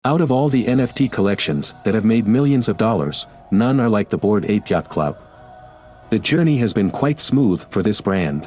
Out of all the NFT collections that have made millions of dollars, none are like the Bored Ape Yacht Club. The journey has been quite smooth for this brand.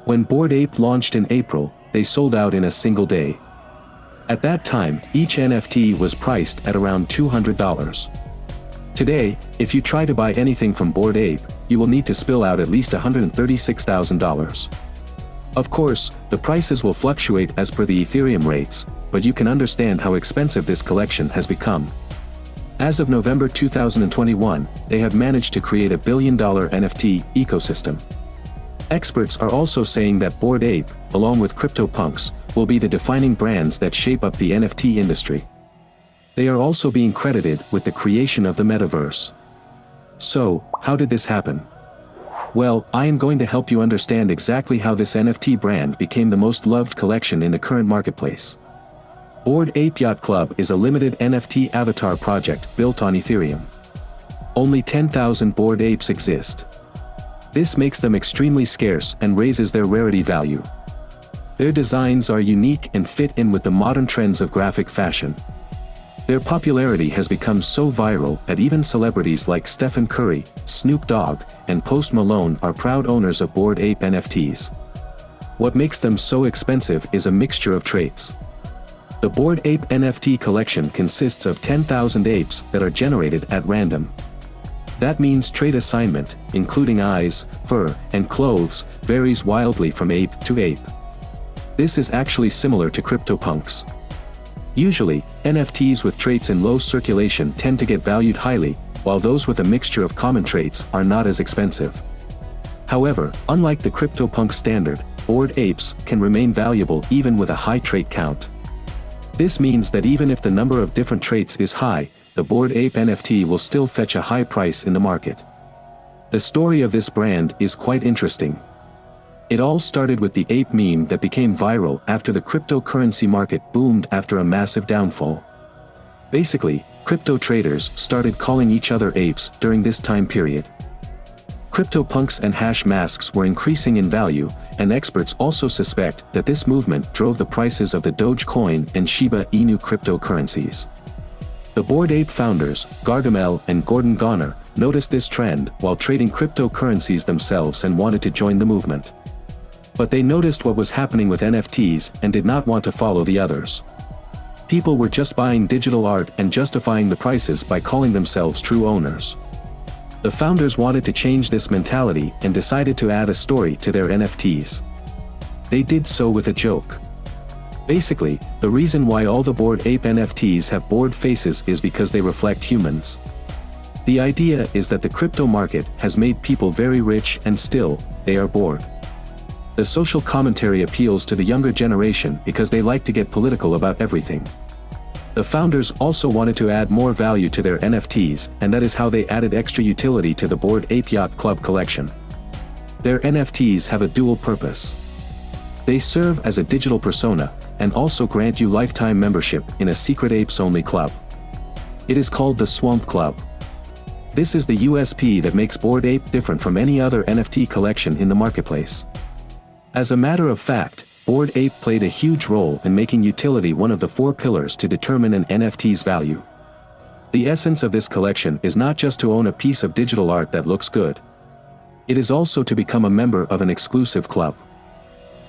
When Bored Ape launched in April, they sold out in a single day. At that time, each NFT was priced at around $200. Today, if you try to buy anything from Bored Ape, you will need to spill out at least $136,000. Of course, the prices will fluctuate as per the Ethereum rates, but you can understand how expensive this collection has become. As of November 2021, they have managed to create $1 billion NFT ecosystem. Experts are also saying that Bored Ape, along with CryptoPunks, will be the defining brands that shape up the NFT industry. They are also being credited with the creation of the metaverse. So, how did this happen? Well, I am going to help you understand exactly how this NFT brand became the most loved collection in the current marketplace. Bored Ape Yacht Club is a limited NFT avatar project built on Ethereum. Only 10,000 Bored Apes exist. This makes them extremely scarce and raises their rarity value. Their designs are unique and fit in with the modern trends of graphic fashion. Their popularity has become so viral that even celebrities like Stephen Curry, Snoop Dogg, and Post Malone are proud owners of Bored Ape NFTs. What makes them so expensive is a mixture of traits. The Bored Ape NFT collection consists of 10,000 apes that are generated at random. That means trait assignment, including eyes, fur, and clothes, varies wildly from ape to ape. This is actually similar to CryptoPunks. Usually, NFTs with traits in low circulation tend to get valued highly, while those with a mixture of common traits are not as expensive. However, unlike the CryptoPunk standard, Bored Apes can remain valuable even with a high trait count. This means that even if the number of different traits is high, the Bored Ape NFT will still fetch a high price in the market. The story of this brand is quite interesting. It all started with the ape meme that became viral after the cryptocurrency market boomed after a massive downfall. Basically, crypto traders started calling each other apes during this time period. CryptoPunks and hash masks were increasing in value, and experts also suspect that this movement drove the prices of the Dogecoin and Shiba Inu cryptocurrencies. The Bored Ape founders, Gargamel and Gordon Goner, noticed this trend while trading cryptocurrencies themselves and wanted to join the movement. But they noticed what was happening with NFTs and did not want to follow the others. People were just buying digital art and justifying the prices by calling themselves true owners. The founders wanted to change this mentality and decided to add a story to their NFTs. They did so with a joke. Basically, the reason why all the Bored Ape NFTs have bored faces is because they reflect humans. The idea is that the crypto market has made people very rich and still, they are bored. The social commentary appeals to the younger generation because they like to get political about everything. The founders also wanted to add more value to their NFTs, and that is how they added extra utility to the Bored Ape Yacht Club collection. Their NFTs have a dual purpose. They serve as a digital persona, and also grant you lifetime membership in a secret apes-only club. It is called the Swamp Club. This is the USP that makes Bored Ape different from any other NFT collection in the marketplace. As a matter of fact, Bored Ape played a huge role in making utility one of the 4 pillars to determine an NFT's value. The essence of this collection is not just to own a piece of digital art that looks good. It is also to become a member of an exclusive club.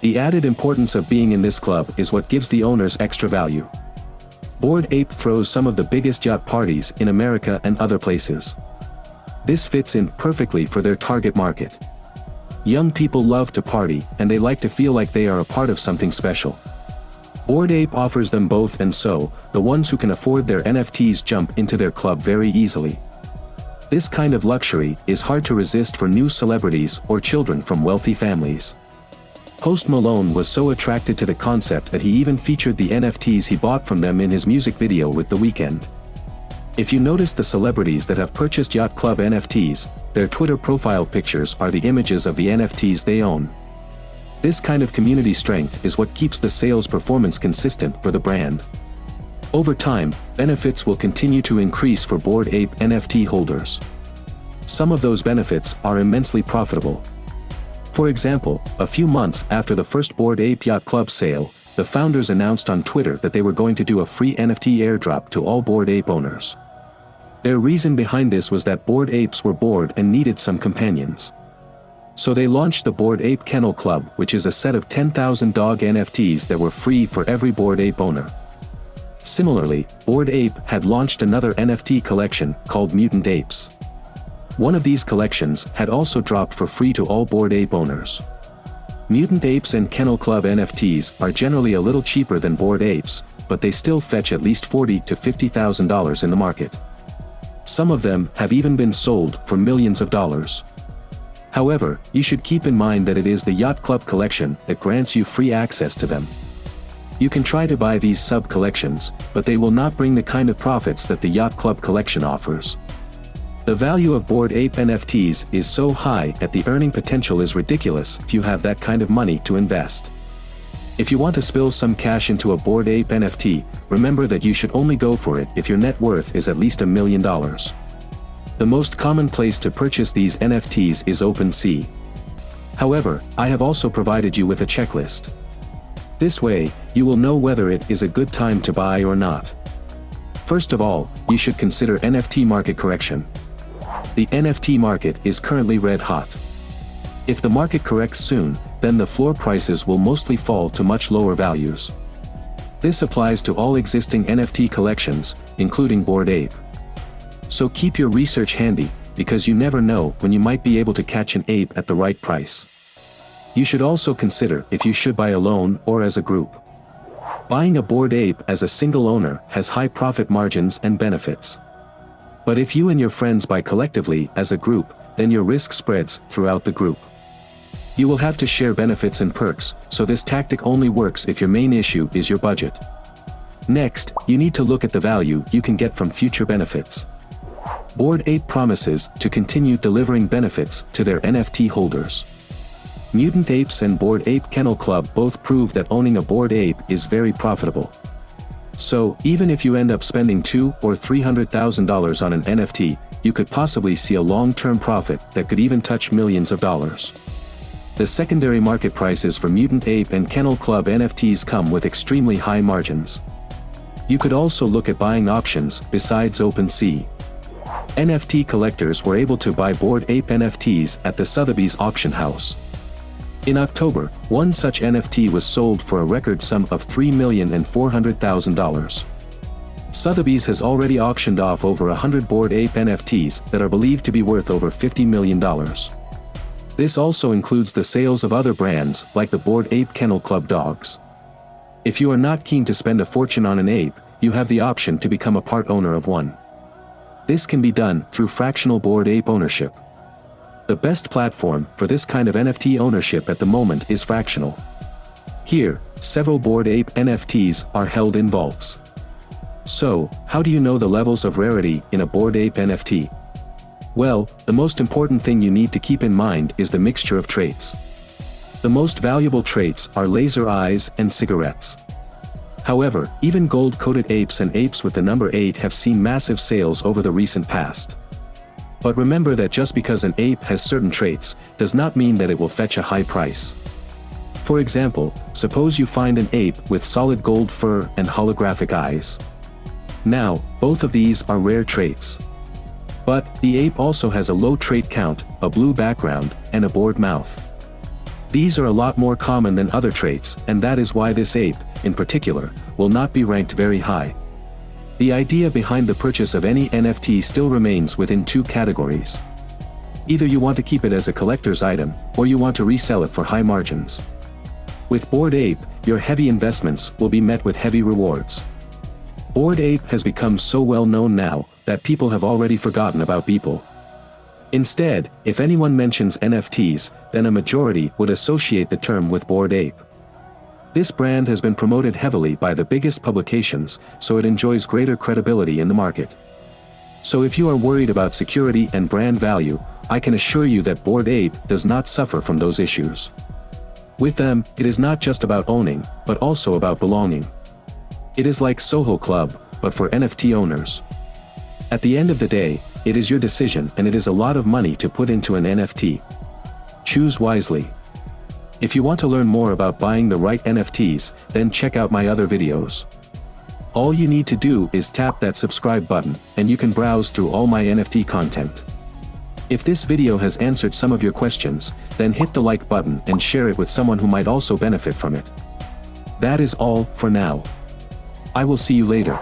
The added importance of being in this club is what gives the owners extra value. Bored Ape throws some of the biggest yacht parties in America and other places. This fits in perfectly for their target market. Young people love to party, and they like to feel like they are a part of something special. Bored Ape offers them both, and so, the ones who can afford their NFTs jump into their club very easily. This kind of luxury is hard to resist for new celebrities or children from wealthy families. Post Malone was so attracted to the concept that he even featured the NFTs he bought from them in his music video with The Weeknd. If you notice the celebrities that have purchased Yacht Club NFTs, their Twitter profile pictures are the images of the NFTs they own. This kind of community strength is what keeps the sales performance consistent for the brand. Over time, benefits will continue to increase for Bored Ape NFT holders. Some of those benefits are immensely profitable. For example, a few months after the first Bored Ape Yacht Club sale, the founders announced on Twitter that they were going to do a free NFT airdrop to all Bored Ape owners. Their reason behind this was that Bored Apes were bored and needed some companions. So they launched the Bored Ape Kennel Club, which is a set of 10,000 dog NFTs that were free for every Bored Ape owner. Similarly, Bored Ape had launched another NFT collection called Mutant Apes. One of these collections had also dropped for free to all Bored Ape owners. Mutant Apes and Kennel Club NFTs are generally a little cheaper than Bored Apes, but they still fetch at least $40,000 to $50,000 in the market. Some of them have even been sold for millions of dollars. However, you should keep in mind that it is the Yacht Club collection that grants you free access to them. You can try to buy these sub-collections, but they will not bring the kind of profits that the Yacht Club collection offers. The value of Bored Ape NFTs is so high that the earning potential is ridiculous if you have that kind of money to invest. If you want to spill some cash into a Bored Ape NFT, remember that you should only go for it if your net worth is at least $1 million. The most common place to purchase these NFTs is OpenSea. However, I have also provided you with a checklist. This way, you will know whether it is a good time to buy or not. First of all, you should consider NFT market correction. The NFT market is currently red hot. If the market corrects soon, then the floor prices will mostly fall to much lower values. This applies to all existing NFT collections, including Bored Ape. So keep your research handy, because you never know when you might be able to catch an ape at the right price. You should also consider if you should buy alone or as a group. Buying a Bored Ape as a single owner has high profit margins and benefits. But if you and your friends buy collectively as a group, then your risk spreads throughout the group. You will have to share benefits and perks, so this tactic only works if your main issue is your budget. Next, you need to look at the value you can get from future benefits. Bored Ape promises to continue delivering benefits to their NFT holders. Mutant Apes and Bored Ape Kennel Club both prove that owning a Bored Ape is very profitable. So, even if you end up spending $200,000 or $300,000 on an NFT, you could possibly see a long-term profit that could even touch millions of dollars. The secondary market prices for Mutant Ape and Kennel Club NFTs come with extremely high margins. You could also look at buying options besides OpenSea. NFT collectors were able to buy Bored Ape NFTs at the Sotheby's auction house. In October, one such NFT was sold for a record sum of $3,400,000. Sotheby's has already auctioned off over 100 Bored Ape NFTs that are believed to be worth over $50 million. This also includes the sales of other brands like the Bored Ape Kennel Club dogs. If you are not keen to spend a fortune on an ape, you have the option to become a part owner of one. This can be done through fractional Bored Ape ownership. The best platform for this kind of NFT ownership at the moment is fractional. Here, several Bored Ape NFTs are held in vaults. So, how do you know the levels of rarity in a Bored Ape NFT? Well, the most important thing you need to keep in mind is the mixture of traits. The most valuable traits are laser eyes and cigarettes. However, even gold-coated apes and apes with the number 8 have seen massive sales over the recent past. But remember that just because an ape has certain traits, does not mean that it will fetch a high price. For example, suppose you find an ape with solid gold fur and holographic eyes. Now, both of these are rare traits. But, the ape also has a low trait count, a blue background, and a bored mouth. These are a lot more common than other traits, and that is why this ape, in particular, will not be ranked very high. The idea behind the purchase of any NFT still remains within two categories. Either you want to keep it as a collector's item, or you want to resell it for high margins. With Bored Ape, your heavy investments will be met with heavy rewards. Bored Ape has become so well known now, that people have already forgotten about Beeple. Instead, if anyone mentions NFTs, then a majority would associate the term with Bored Ape. This brand has been promoted heavily by the biggest publications, so it enjoys greater credibility in the market. So if you are worried about security and brand value, I can assure you that Bored Ape does not suffer from those issues. With them, it is not just about owning, but also about belonging. It is like Soho Club, but for NFT owners. At the end of the day, it is your decision and it is a lot of money to put into an NFT. Choose wisely. If you want to learn more about buying the right NFTs, then check out my other videos. All you need to do is tap that subscribe button, and you can browse through all my NFT content. If this video has answered some of your questions, then hit the like button and share it with someone who might also benefit from it. That is all for now. I will see you later.